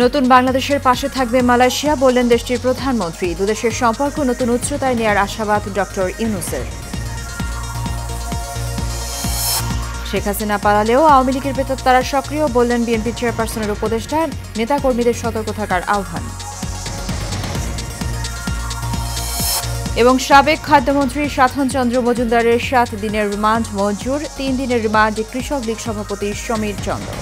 নতুন বাংলাদেশের পাশে থাকবে মালয়েশিয়া বললেন দেশটির প্রধানমন্ত্রী। দুদেশের সম্পর্ক নতুন উচ্চতায় নেয়ার আশাবাদ ডক্টর ইউনূসের। শেখ হাসিনা পালালেও আওয়ামী লীগের প্রেতাত্মারা সক্রিয় বললেন বিএনপি চেয়ারপারসনের উপদেষ্টা। নেতাকর্মীদের সতর্ক থাকার আহ্বান। এবং সাবেক খাদ্যমন্ত্রী সাধন চন্দ্র মজুমদারের 7 দিনের রিমান্ড মঞ্জুর। 3 দিনের রিমান্ডে কৃষক লীগ সভাপতি সমীর চন্দ্র।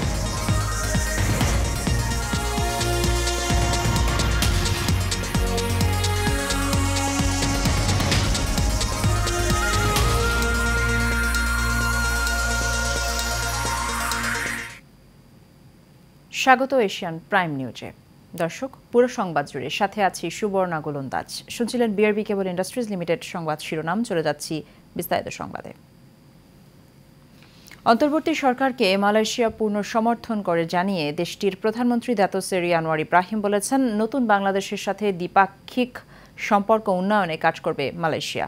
স্বাগত এশিয়ান প্রাইম নিউজে। দর্শক, পুরো সংবাদ জুড়ে সাথে আছি সুবর্ণা গোলন্দাজ। শুনছিলেন বিআরবি কেবল ইন্ডাস্ট্রিজ লিমিটেড সংবাদ শিরোনাম। চলে যাচ্ছি বিস্তারিত সংবাদে। অন্তর্বর্তী সরকারকে মালয়েশিয়া পূর্ণ সমর্থন করে জানিয়ে দেশটির প্রধানমন্ত্রী দাতো সেরি আনোয়ার ইব্রাহিম বলেছেন, নতুন বাংলাদেশের সাথে দ্বিপাক্ষিক সম্পর্ক উন্নয়নে কাজ করবে মালয়েশিয়া।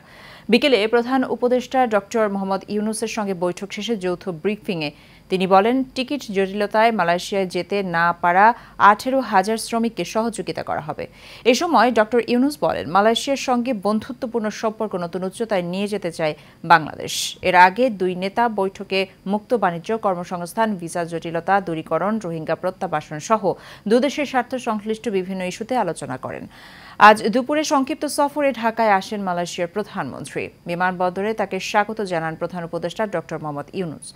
বিকেলে প্রধান উপদেষ্টা ডক্টর মোহাম্মদ ইউনূসের সঙ্গে বৈঠক শেষে যৌথ ব্রিফিংয়ে তিনি বলেন, টিকিট জটিলতায় মালয়েশিয়ায় যেতে না পারা 18,000 শ্রমিককে সহযোগিতা করা হবে। এ সময় ডক্টর ইউনূস বলেন, মালয়েশিয়ার সঙ্গে বন্ধুত্বপূর্ণ সম্পর্ক নতুন উচ্চতায় নিয়ে যেতে চায় বাংলাদেশ। এর আগে দুই নেতা বৈঠকে মুক্ত বাণিজ্য, কর্মসংস্থান, ভিসা জটিলতা দূরীকরণ, রোহিঙ্গা প্রত্যাবাসন সহ দুদেশের স্বার্থ সংশ্লিষ্ট বিভিন্ন ইস্যুতে আলোচনা করেন। আজ দুপুরে সংক্ষিপ্ত সফরে ঢাকায় আসেন মালয়েশিয়ার প্রধানমন্ত্রী। বিমানবন্দরে তাকে স্বাগত জানান প্রধান উপদেষ্টা ডক্টর মোহাম্মদ ইউনূস।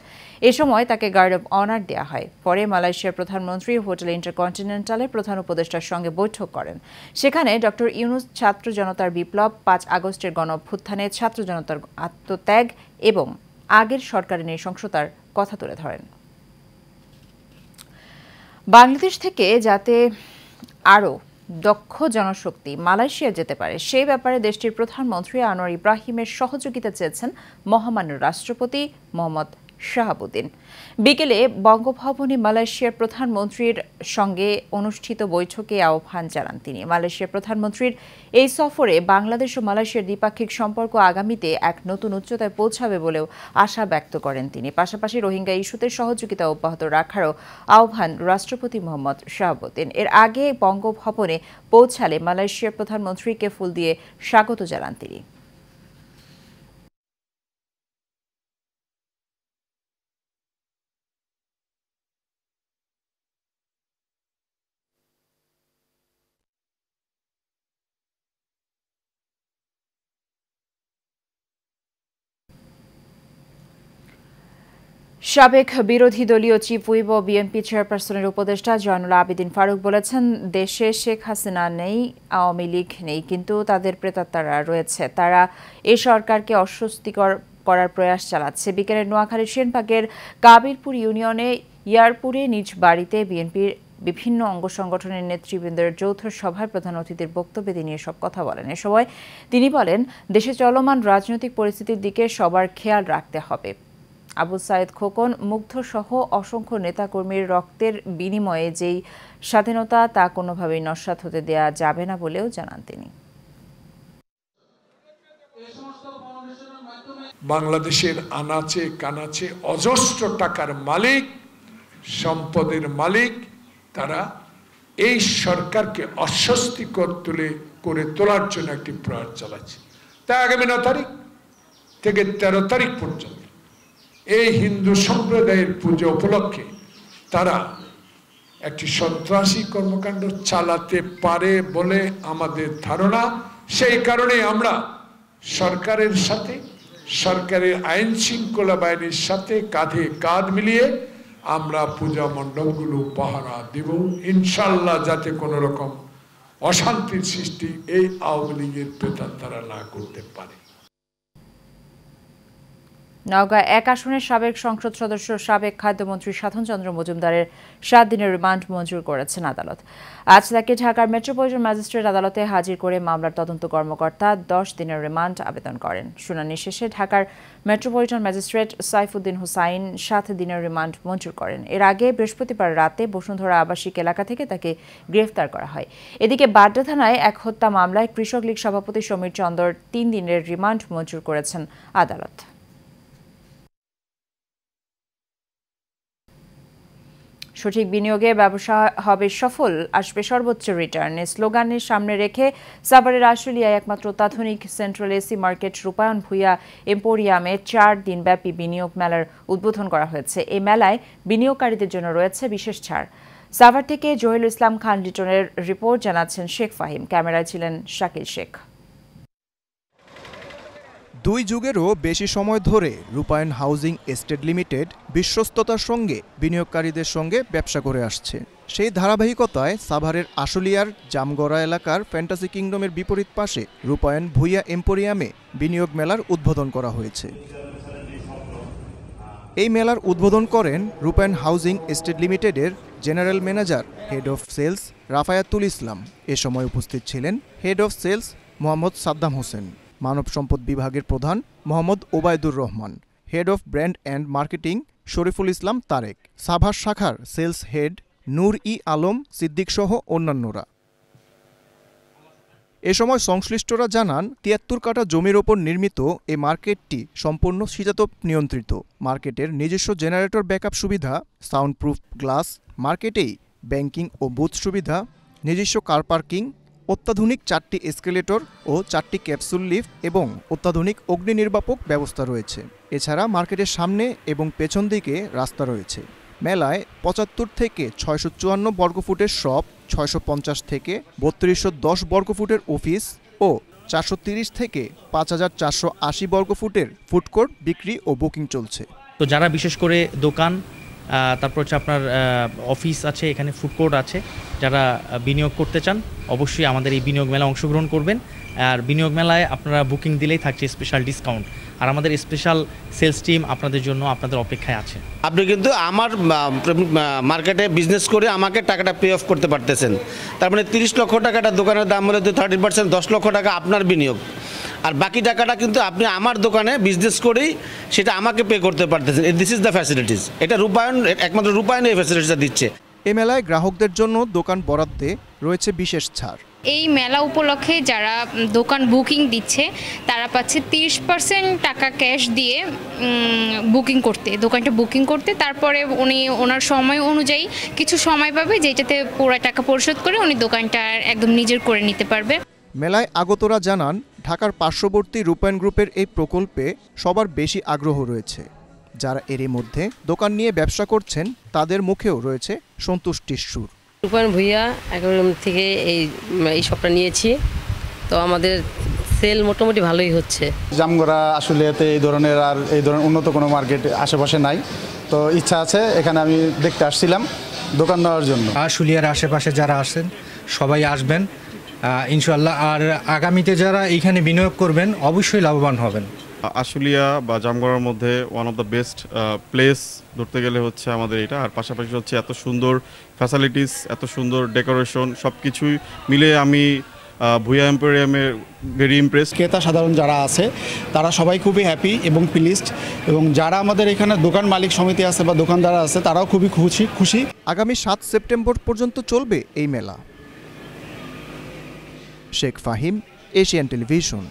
এ সময় তাকে গার্ড অব অনার দেওয়া হয়। পরে মালয়েশিয়ার প্রধানমন্ত্রী হোটেল ইন্টারকন্টিনেন্টালে প্রধান উপদেষ্টার সঙ্গে বৈঠক করেন। সেখানে ডক্টর ইউনূস ছাত্র জনতার বিপ্লব, 5 আগস্টের গণঅভ্যুত্থানে ছাত্র জনতার আত্মত্যাগ এবং আগের সরকারের নৃশংসতার কথা তুলে ধরেন। বাংলাদেশ থেকে যাতে আরও দক্ষ জনশক্তি মালয়েশিয়া যেতে পারে সেই ব্যাপারে দেশটির প্রধানমন্ত্রী আনোয়ার ইব্রাহিমের সহযোগিতা চেয়েছেন মহামান্য রাষ্ট্রপতি মোহাম্মদ শাহাবুদ্দিন। বিকেলে বঙ্গভবনে মালয়েশিয়ার প্রধানমন্ত্রীর সঙ্গে অনুষ্ঠিত বৈঠকে আহ্বান জানান তিনি। মালয়েশিয়ার প্রধানমন্ত্রীর এই সফরে বাংলাদেশ ও মালয়েশিয়ার দ্বিপাক্ষিক সম্পর্ক আগামীতে এক নতুন উচ্চতায় পৌঁছাবে বলেও আশা ব্যক্ত করেন তিনি। পাশাপাশি রোহিঙ্গা ইস্যুতে সহযোগিতা অব্যাহত রাখারও আহ্বান রাষ্ট্রপতি মোহাম্মদ শাহাবুদ্দিন। এর আগে বঙ্গভবনে পৌঁছালে মালয়েশিয়ার প্রধানমন্ত্রীকে ফুল দিয়ে স্বাগত জানান তিনি। সাবেক বিরোধী দলীয় চিফ হুইপ ও বিএনপি চেয়ারপারসনের উপদেষ্টা জয়নুল আবেদিন ফারুক বলেছেন, দেশে শেখ হাসিনা নেই, আওয়ামী লীগ নেই, কিন্তু তাদের প্রেতাত্মারা রয়েছে। তারা এই সরকারকে অস্বস্তিকর করার প্রয়াস চালাচ্ছে। বিকেলে নোয়াখালীর সেনবাগের কাবিরপুর ইউনিয়নে ইয়ারপুরে নিজ বাড়িতে বিএনপির বিভিন্ন অঙ্গ সংগঠনের নেতৃবৃন্দের যৌথ সভায় প্রধান অতিথির বক্তব্যে তিনি এসব কথা বলেন। এ সময় তিনি বলেন, দেশে চলমান রাজনৈতিক পরিস্থিতির দিকে সবার খেয়াল রাখতে হবে। আবু সাইদ খোকন মুগ্ধ সহ অসংখ্য নেতাকর্মীর রক্তের বিনিময়ে যেই স্বাধীনতা তা কোনোভাবেই নস্যাৎ হতে দেয়া যাবে না বলেও জানান তিনি। বাংলাদেশের আনাচে কানাচে অজস্র টাকার মালিক, সম্পদের মালিক, তারা এই সরকারকে অস্বস্তিকর করে তোলার জন্য একটি প্রয়াস চালাচ্ছে। তাই আগামী 9 তারিখ থেকে 13 তারিখ পর্যন্ত এই হিন্দু সম্প্রদায়ের পুজো উপলক্ষে তারা একটি সন্ত্রাসী কর্মকাণ্ড চালাতে পারে বলে আমাদের ধারণা। সেই কারণে আমরা সরকারের সাথে, সরকারের আইন শৃঙ্খলা বাহিনীর সাথে কাঁধে কাঁধ মিলিয়ে আমরা পূজা মণ্ডপগুলো পাহারা দেব, ইনশাল্লাহ, যাতে কোনো রকম অশান্তির সৃষ্টি এই আওয়ামী লীগের প্রেতাত্মারা না করতে পারে। নওগাঁ 1 আসনের সাবেক সংসদ সদস্য সাবেক খাদ্যমন্ত্রী সাধন চন্দ্র মজুমদারের 7 দিনের রিমান্ড মঞ্জুর করেছেন আদালত। আজ তাকে ঢাকার মেট্রোপলিটন ম্যাজিস্ট্রেট আদালতে হাজির করে মামলার তদন্ত কর্মকর্তা 10 দিনের রিমান্ড আবেদন করেন। শুনানি শেষে ঢাকার মেট্রোপলিটন ম্যাজিস্ট্রেট সাইফুদ্দিন হুসাইন 7 দিনের রিমান্ড মঞ্জুর করেন। এর আগে বৃহস্পতিবার রাতে বসুন্ধরা আবাসিক এলাকা থেকে তাকে গ্রেফতার করা হয়। এদিকে বাড্ডা থানায় এক হত্যা মামলায় কৃষক লীগ সভাপতি সমীর চন্দ্রর 3 দিনের রিমান্ড মঞ্জুর করেছেন আদালত। সঠিক বিনিয়োগে ব্যবসা হবে সফল, আসবে সর্বোচ্চ রিটার্ন স্লোগানের সামনে রেখে সাভারের আশুলিয়ায় একমাত্র অত্যাধুনিক সেন্ট্রাল এসি মার্কেট রূপায়ণ ভূঁইয়া এম্পোরিয়ামে 4 দিনব্যাপী বিনিয়োগ মেলার উদ্বোধন করা হয়েছে। এই মেলায় বিনিয়োগকারীদের জন্য রয়েছে বিশেষ ছাড়। সাভার থেকে জহিরুল ইসলাম খান লিটনের রিপোর্ট, জানাচ্ছেন শেখ ফাহিম, ক্যামেরায় ছিলেন শাকিল শেখ। 2 যুগেরও বেশি সময় ধরে রূপায়ণ হাউজিং এস্টেট লিমিটেড বিশ্বস্ততার সঙ্গে বিনিয়োগকারীদের সঙ্গে ব্যবসা করে আসছে। সেই ধারাবাহিকতায় সাভারের আশুলিয়ার জামগড়া এলাকার ফ্যান্টাসি কিংডমের বিপরীত পাশে রূপায়ণ ভূঁইয়া এম্পোরিয়ামে বিনিয়োগ মেলার উদ্বোধন করা হয়েছে। এই মেলার উদ্বোধন করেন রূপায়ণ হাউজিং এস্টেট লিমিটেডের general manager head of sales Rafayatul Islam. এ সময় উপস্থিত ছিলেন head of sales Mohammad Saddam Hossain, মানব সম্পদ বিভাগের প্রধান Mohammad Obaidur Rahman, head of brand and marketing Shariful Islam Tarek, Savar শাখার সেলস হেড নূর ই আলম সিদ্দিক সহ অন্যান্যরা। এ সময় সংশ্লিষ্টরা জানান 73 কাঠা জমির ওপর নির্মিত এই মার্কেটটি সম্পূর্ণ শীতাতপ নিয়ন্ত্রিত। মার্কেটের নিজস্ব জেনারেটর ব্যাকআপ সুবিধা, সাউন্ড প্রুফ গ্লাস, মার্কেটেই ব্যাংকিং ও বুথ সুবিধা, নিজস্ব কার পার্কিং, অত্যাধুনিক 4টি এসকেলেটর ও 4টি ক্যাপসুল লিফট এবং অত্যাধুনিক অগ্নি নির্বাপক ব্যবস্থা রয়েছে। এছাড়া মার্কেটের সামনে এবং পেছন দিকে রাস্তা রয়েছে। মেলায় 75 থেকে 654 বর্গফুটের শপ, 650 থেকে 3210 বর্গফুটের অফিস ও 430 থেকে 5480 বর্গফুটের ফুডকোর্ট বিক্রি ও বুকিং চলছে। তো যারা বিশেষ করে দোকান, তারপর হচ্ছে আপনার অফিস আছে, এখানে ফুডকোর্ট আছে, যারা বিনিয়োগ করতে চান অবশ্যই আমাদের এই বিনিয়োগ মেলায় অংশগ্রহণ করবেন। আর বিনিয়োগ মেলায় আপনারা বুকিং দিলেই থাকছে স্পেশাল ডিসকাউন্ট, আর আমাদের স্পেশাল সেলস টিম আপনাদের জন্য আপনাদের অপেক্ষায় আছে। আপনি কিন্তু আমার মার্কেটে বিজনেস করে আমাকে টাকাটা পে অফ করতে পারতেছেন। তার মানে 30 লক্ষ টাকাটা দোকানের দাম হলে 30% 10 লক্ষ টাকা আপনার বিনিয়োগ, আর বাকি টাকাটা কিন্তু আপনি আমার দোকানে বিজনেস করেই সেটা আমাকে পে করতে পারতেছেন। This is the facilities. এটা রূপায়ণ, একমাত্র রূপায়ণ এই ফ্যাসিলিটিসটা দিচ্ছে। এ মেলায় গ্রাহকদের জন্য দোকান বরাদ্দে রয়েছে বিশেষ ছাড়। এই মেলা উপলক্ষে যারা দোকান বুকিং দিচ্ছে তারা পাচ্ছে 30% টাকা ক্যাশ দিয়ে বুকিং করতে, দোকানটা বুকিং করতে। তারপরে উনি ওনার সময় অনুযায়ী কিছু সময় পাবে, যেটাতে পুরো টাকা পরিশোধ করে উনি দোকানটা একদম নিজের করে নিতে পারবে। মেলায় আগতরা জানান, ঢাকার পার্শ্ববর্তী রূপায়ণ গ্রুপের এই প্রকল্পে সবার বেশি আগ্রহ রয়েছে। যারা এরই মধ্যে দোকান নিয়ে ব্যবসা করছেন তাদের মুখেও রয়েছে সন্তুষ্টির সুর। রূপায়ণ ভূঁইয়া অ্যাকোয়ারিয়াম থেকে এই শপটা নিয়েছি, তো আমাদের সেল মোটামুটি ভালোই হচ্ছে। জামগড়া আশুলিয়াতে এই ধরনের উন্নত কোনো মার্কেট আশেপাশে নাই, তো ইচ্ছা আছে এখানে আমি দেখতে আসছিলাম দোকান নেওয়ার জন্য। আশুলিয়ার আশেপাশে যারা আসেন সবাই আসবেন ইনশাআল্লাহ, আর আগামীতে যারা এইখানে বিনিয়োগ করবেন অবশ্যই লাভবান হবেন। আশুলিয়া বা জামগড়ার মধ্যে one of the best place ধরতে গেলে হচ্ছে আমাদের এটা, আর পাশাপাশি হচ্ছে এত সুন্দর ফ্যাসিলিটিস, এত সুন্দর ডেকোরেশন, সব কিছুই মিলে আমি ভূঁইয়া এম্পোরিয়ামে ভেরি ইমপ্রেস। ক্রেতা সাধারণ যারা আছে তারা সবাই খুবই হ্যাপি এবং প্লিজড, এবং যারা আমাদের এখানে দোকান মালিক সমিতি আছে বা দোকানদার আছে তারাও খুবই খুশি। আগামী 7 সেপ্টেম্বর পর্যন্ত চলবে এই মেলা। Sheikh Fahim, Asian television.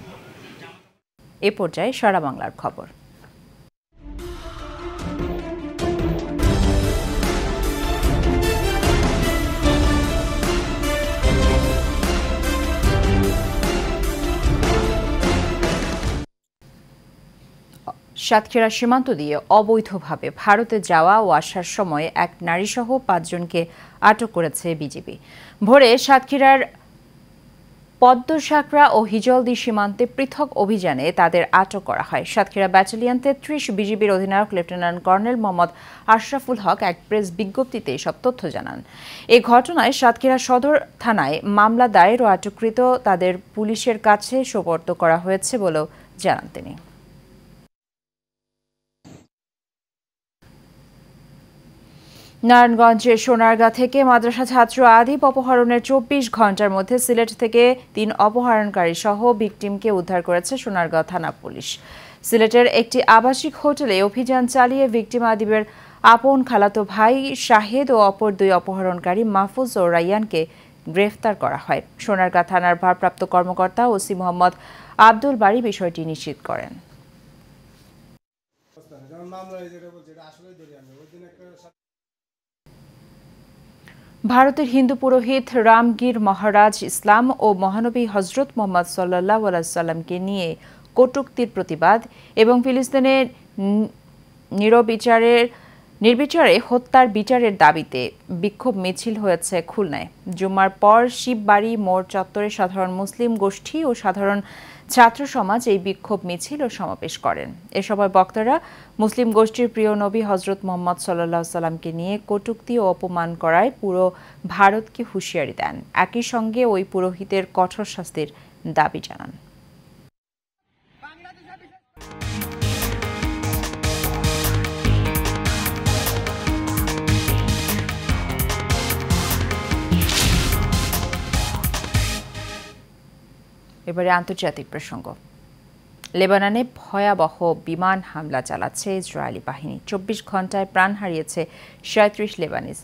এ পর্যায়ে সারা বাংলার খবর। সাতক্ষীরা সীমান্ত দিয়ে অবৈধভাবে ভারতে যাওয়া ও আসার সময় এক নারীসহ 5 জনকে আটক করেছে বিজিবি। ভোরে সাতক্ষীরার পদ্মসাকরা ও হিজলদি সীমান্তে পৃথক অভিযানে তাদের আটক করা হয়। সাতক্ষীরা ব্যাটালিয়ন 33 বিজিবির অধিনায়ক লেফটেন্যান্ট কর্নেল মোহাম্মদ আশরাফুল হক এক প্রেস বিজ্ঞপ্তিতে এসব তথ্য জানান। এই ঘটনায় সাতক্ষীরা সদর থানায় মামলা দায়ের ও আটককৃত তাদের পুলিশের কাছে সোপর্দ করা হয়েছে বলেও জানান তিনি। নারায়ণগঞ্জের সোনারগাঁ থেকে মাদ্রাসা ছাত্র আদিব অপহরণের 24 ঘণ্টার মধ্যে সিলেট থেকে 3 অপহরণকারী সহ ভিকটিমকে উদ্ধার করেছে সোনারগাঁ থানা পুলিশ। সিলেটের একটি আবাসিক হোটেলে অভিযান চালিয়ে ভিকটিম আদিবের আপন খালাতো ভাই শাহেদ ও অপর 2 অপহরণকারী মাহফুজ ও রাইয়ানকে গ্রেফতার করা হয়। সোনারগাঁ থানার ভারপ্রাপ্ত কর্মকর্তা ওসি মোহাম্মদ আব্দুল বারী বিষয়টি নিশ্চিত করেন। ভারতের হিন্দু পুরোহিত রামগীর মহারাজ ইসলাম ও মহানবী হজরত মোহাম্মদ সাল্লাল্লাহু আলাইহি সাল্লামকে নিয়ে কটূক্তির প্রতিবাদ এবং ফিলিস্তিনের নির্বিচারে হত্যার বিচারের দাবিতে বিক্ষোভ মিছিল হয়েছে খুলনায়। জুম্মার পর শিববাড়ি মোড় চত্বরে সাধারণ মুসলিম গোষ্ঠী ও সাধারণ ছাত্র সমাজ এই বিক্ষোভ মিছিল ও সমাবেশ করেন। এ সময় বক্তারা মুসলিম গোষ্ঠীর প্রিয় নবী হজরত মোহাম্মদ সাল্লাল্লাহু আলাইহি সাল্লামকে নিয়ে কটূক্তি ও অপমান করায় পুরো ভারতকে হুঁশিয়ারি দেন। একই সঙ্গে ওই পুরোহিতের কঠোর শাস্তির দাবি জানান। এবারে আন্তর্জাতিক প্রসঙ্গ। লেবাননে ভয়াবহ বিমান হামলা চালাচ্ছে ইসরায়েলি বাহিনী। 24 ঘণ্টায় প্রাণ হারিয়েছে 37 লেবানিজ।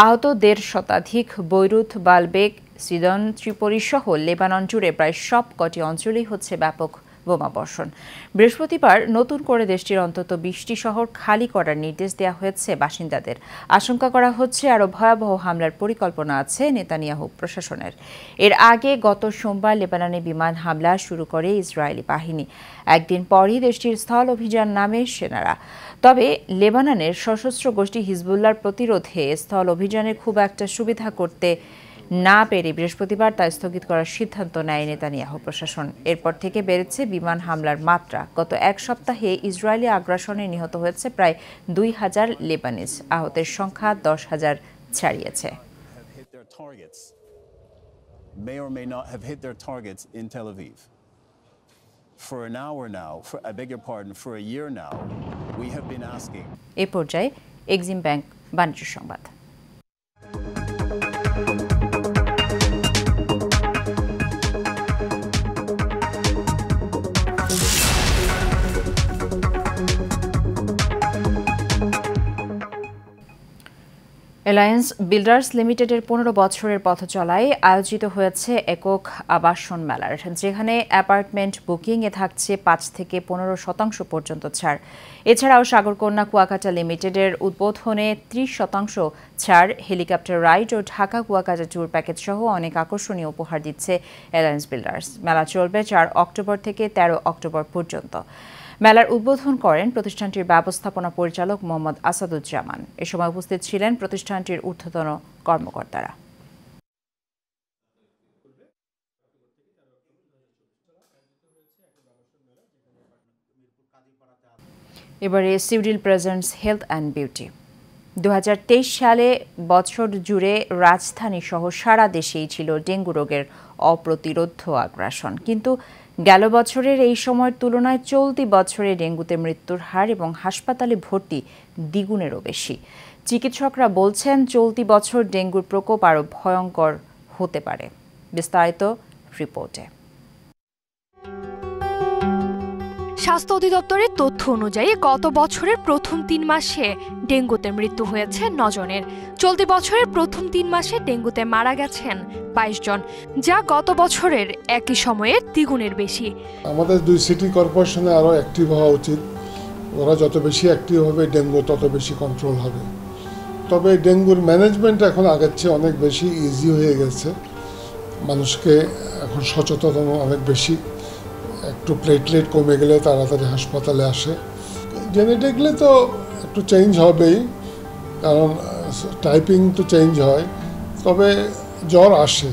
আহত 1.5 শতাধিক। বৈরুত, বালবেক, সিদন, ত্রিপোলি সহ লেবানন জুড়ে প্রায় সব কটি অঞ্চলেই হচ্ছে ব্যাপক বোমাবর্ষণ। বৃহস্পতিবার নতুন করে দেশটির অন্তত 20টি শহর খালি করার নির্দেশ দেওয়া হয়েছে বাসিন্দাদের। আশঙ্কা করা হচ্ছে আরও ভয়াবহ হামলার পরিকল্পনা আছে নেতানিয়াহু প্রশাসনের। এর আগে গত সোমবার লেবাননে বিমান হামলা শুরু করে ইসরায়েলি বাহিনী। একদিন পরই দেশটির স্থল অভিযান নামে সেনারা। তবে লেবাননের সশস্ত্র গোষ্ঠী হিজবুল্লাহর প্রতিরোধে স্থল অভিযানে খুব একটা সুবিধা করতে না পেরে বৃহস্পতিবার তা স্থগিত করার সিদ্ধান্ত নেয় নেতানিয়াহু প্রশাসন। এরপর থেকে বেড়েছে বিমান হামলার মাত্রা। গত এক সপ্তাহে ইসরায়েলি আগ্রাসনে নিহত হয়েছে প্রায় 2000 লেবানিজ। আহতের সংখ্যা 10,000 ছাড়িয়েছে। এ পর্যায়ে এক্সিম ব্যাংক বাণিজ্য সংবাদ। অ্যালায়েন্স বিল্ডার্স লিমিটেডের 15 বছরের পথ চলায় আয়োজিত হয়েছে একক আবাসন মেলার, যেখানে অ্যাপার্টমেন্ট বুকিংয়ে থাকছে 5 থেকে 15% পর্যন্ত ছাড়। এছাড়াও সাগরকন্যা কুয়াকাটা লিমিটেডের উদ্বোধনে 30% ছাড়, হেলিকপ্টার রাইড ও ঢাকা কুয়াকাটা ট্যুর প্যাকেজ সহ অনেক আকর্ষণীয় উপহার দিচ্ছে অ্যালায়েন্স বিল্ডার্স। মেলা চলবে 4 অক্টোবর থেকে 13 অক্টোবর পর্যন্ত। মেলার উদ্বোধন করেন প্রতিষ্ঠানটির ব্যবস্থাপনা পরিচালক মোহাম্মদ আসাদুজ্জামান। এ সময় উপস্থিত ছিলেন প্রতিষ্ঠানটির ঊর্ধ্বতন কর্মকর্তারা। এবারে civil presents health and beauty. 2023 সালে বছর জুড়ে রাজধানী সহ সারা দেশেই ছিল ডেঙ্গু রোগের অপ্রতিরোধ্য আগ্রাসন। কিন্তু গেল বছরের এই সময়ের তুলনায় চলতি বছরে ডেঙ্গুতে মৃত্যুর হার এবং হাসপাতালে ভর্তি দ্বিগুণেরও বেশি। চিকিৎসকরা বলছেন চলতি বছর ডেঙ্গুর প্রকোপ আরও ভয়ঙ্কর হতে পারে। বিস্তারিত রিপোর্টে। স্বাস্থ্য অধিদপ্তরের তথ্য অনুযায়ী গত বছরের প্রথম 3 মাসে ডেঙ্গুতে মৃত্যু হয়েছে 9 জনের। চলতি বছরের প্রথম 3 মাসে ডেঙ্গুতে মারা গেছেন 22 জন, যা গত বছরের একই সময়ে দ্বিগুণের বেশি। আমাদের 2 সিটি কর্পোরেশনে আরও অ্যাক্টিভ হওয়া উচিত। ওরা যত বেশি অ্যাক্টিভ হবে ডেঙ্গু তত বেশি কন্ট্রোল হবে। তবে ডেঙ্গুর ম্যানেজমেন্ট এখন আগের চেয়ে অনেক বেশি ইজি হয়ে গেছে। মানুষকে এখন সচেতন অনেক বেশি। একটু প্লেটলেট কমে গেলে তাড়াতাড়ি হাসপাতালে আসে। জেনেটিকলি তো একটু চেঞ্জ হবেই, কারণ টাইপিং তো চেঞ্জ হয়। তবে জ্বর আসে,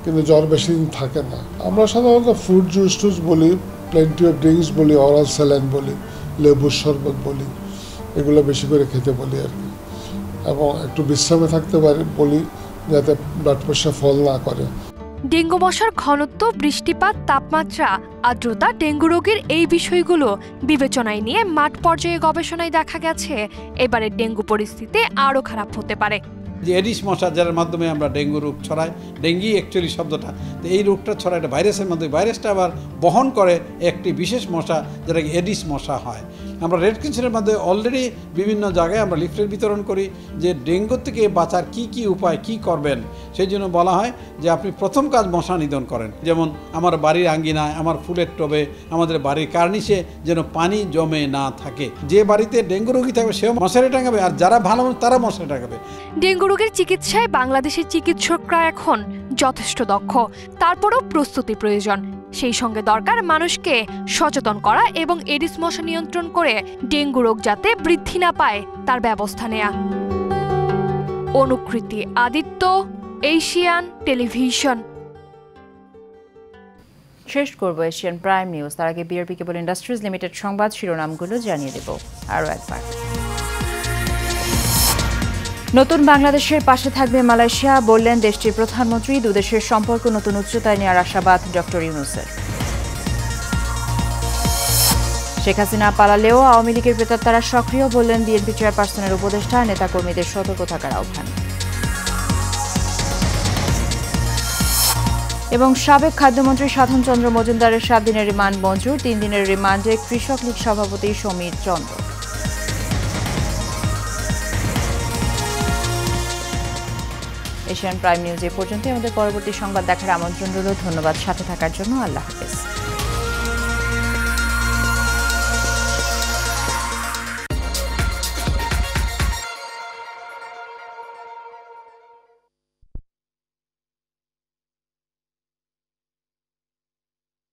কিন্তু জ্বর বেশি দিন থাকে না। আমরা সাধারণত ফ্রুট জুস টুস বলি, প্লেন্টি অফ ড্রিঙ্কস বলি, অরাল স্যালাইন বলি, লেবুর শরবত বলি, এগুলো বেশি করে খেতে বলি আর কি। এবং একটু বিশ্রামে থাকতে পারি বলি, যাতে ব্লাড প্রেশার ফল না করে। ডেঙ্গু মশার ঘনত্ব, বৃষ্টিপাত, তাপমাত্রা, আর্দ্রতা, ডেঙ্গু রোগের এই বিষয়গুলো বিবেচনায় নিয়ে মাঠ পর্যায়ে গবেষণায় দেখা গেছে এবারের ডেঙ্গু পরিস্থিতি আরও খারাপ হতে পারে। যে এডিস মশা যার মাধ্যমে আমরা ডেঙ্গু রোগ ছড়াই, ডেঙ্গি অ্যাকচুয়ালি শব্দটা, তো এই রোগটা ছড়ায় একটা ভাইরাসের মাধ্যমে। ভাইরাসটা আবার বহন করে একটি বিশেষ মশা, যেটাকে এডিস মশা হয়। আমরা রেড ক্রিসেন্টের মধ্যে অলরেডি বিভিন্ন জায়গায় আমরা লিফলেট বিতরণ করি যে ডেঙ্গু থেকে বাঁচার কি উপায় কি করবেন। সেই জন্য বলা হয় যে আপনি প্রথম কাজ মশা নিধন করেন। যেমন আমার বাড়ির আঙ্গিনায়, আমার ফুলের টবে, আমাদের বাড়ির কার্নিশে যেন পানি জমে না থাকে। যে বাড়িতে ডেঙ্গু রোগী থাকবে সেও মশারি টাঙাবে, আর যারা ভালো তারা মশারি টাঙাবে। ডেঙ্গু রোগের চিকিৎসায় বাংলাদেশের চিকিৎসকরা এখন যথেষ্ট দক্ষ, তারপরও প্রস্তুতি প্রয়োজন। সেই সঙ্গে দরকার মানুষকে সচেতন করা এবং এডিস মশা নিয়ন্ত্রণ করে ডেঙ্গু রোগ যাতে বৃদ্ধি না পায় তার ব্যবস্থা নেয়া। অনুকৃতি আদিত্য, এশিয়ান টেলিভিশন। শেষ করব এশিয়ান প্রাইম নিউজ। তার আগে বিআরপি কেবল ইন্ডাস্ট্রিজ লিমিটেড সংবাদ শিরোনামগুলো জানিয়ে দেব আরও একবার। নতুন বাংলাদেশের পাশে থাকবে মালয়েশিয়া, বললেন দেশটির প্রধানমন্ত্রী। দুদেশের সম্পর্ক নতুন উচ্চতায় নেওয়ার আশাবাদ ডক্টর ইউনূসের। শেখ হাসিনা পালালেও আওয়ামী লীগের প্রেতাত্মারা সক্রিয়, বললেন বিএনপি চেয়ারপারসনের উপদেষ্টা। নেতাকর্মীদের সতর্ক থাকার আহ্বান। এবং সাবেক খাদ্যমন্ত্রী সাধন চন্দ্র মজুমদারের 7 দিনের রিমান্ড মঞ্জুর। 3 দিনের রিমান্ডে কৃষক লীগ সভাপতি সমীর চন্দ্র। এশিয়ান প্রাইম নিউজ এ পর্যন্ত। আমাদের পরবর্তী সংবাদ দেখার আমন্ত্রণ রইল। ধন্যবাদ সাথে থাকার জন্য। আল্লাহ হাফেজ।